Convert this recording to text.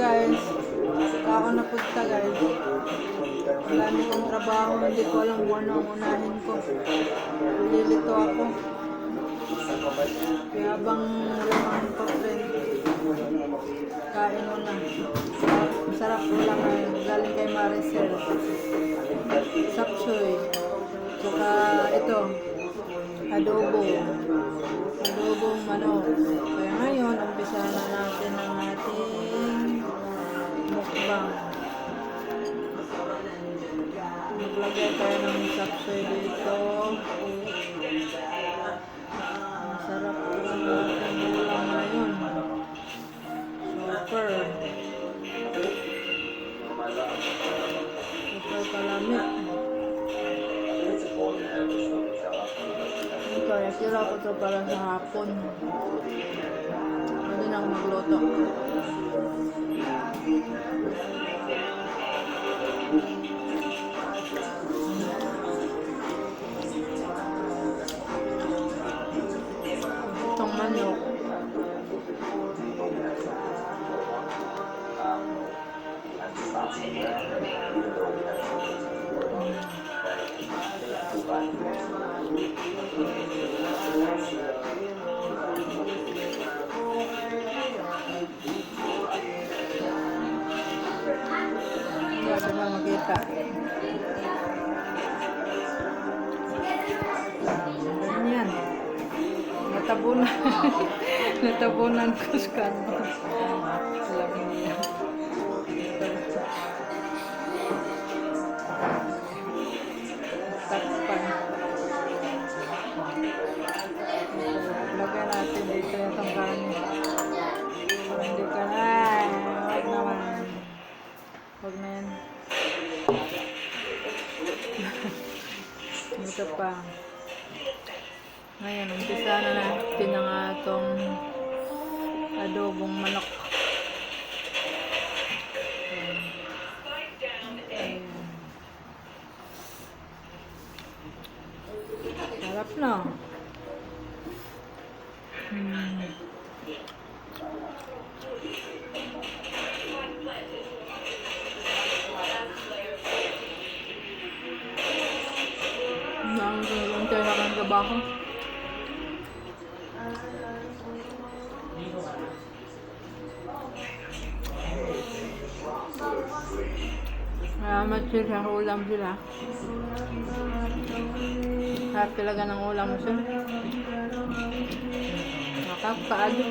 guys, ako na punta guys. Wala na akong trabaho, hindi ko alam kung ano ang unahin ko. Lilito ako. Kaya habang lumahan pa friend, kain mo na. Masarap ulam galing kay Maricel. Sapsoy. Saka ito, adobong manok. Kaya ngayon, umpisa na natin ang ating mukbang. Maglagay tayo ng sapsoy dito. Masarap po ang ating ulam ngayon. Super kalamit. Kaya sila ko ito para sa hapon. Hindi na ako magluto. Itong manok. Hindi ko na makita. Ganyan. Natabunan. Natabunan ko sa kanto. Alam niya. Takpan. Lagyan natin dito itong kanin. Hindi ka na. Huwag naman. Huwag na yan. Ito pa. Ngayon, umpisa na natin ang atong adobong manok. Sarap na. Nangyayon tayo na kang trabaho. Matsir sa ulam sila. Harap talaga ng ulam mo sila. Nakakaado.